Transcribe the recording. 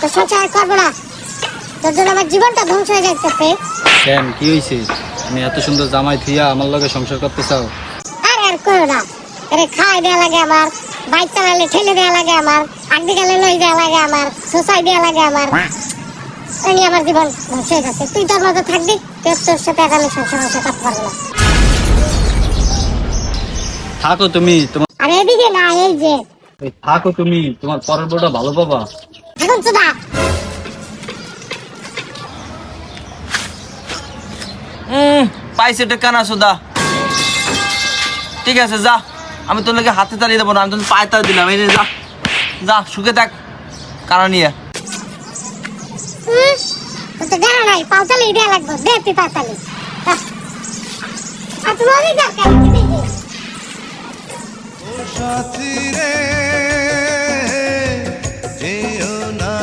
তো সংসার করবো না, তোর জন্য আমার জীবনটা ধ্বংস হয়ে যাইতেছে। কেন কি হয়েছে? আমি এত সুন্দর জামাই থিয়া আমার লগে সংসার করতে চাও? আর করো না, আরে খাই দেওয়া লাগে আমার, বাইক চালালে ঠেলে দেওয়া লাগে আমার, আগদি গেলে লই দেওয়া লাগে আমার, সোসাই দেওয়া লাগে আমার, এই আমার জীবন ধ্বংস হয়ে যাচ্ছে। তুই তোর মতো থাকবি, তোর সাথে আর আমি সংসার করতে পারবো না। থাকো তুমি, তোমার আর এদিকে না, এই যে থাকো তুমি, তোমার পরের বউটা ভালো পাবা। এখন চুদা পাইছে টাকা না সুদা। ঠিক আছে যা, আমি তোর লাগে হাতে তাড়িয়ে দেবো না, আমি তোর পায়ে তাড়িয়ে দিলাম। এই যে যা যা, সুখে থাক কারণ নিয়ে। তো দেখা নাই, পাউতালি দেওয়া লাগবে, দে তুই পাউতালি। আর তুমি ওই দেখ সাথী রে যেও না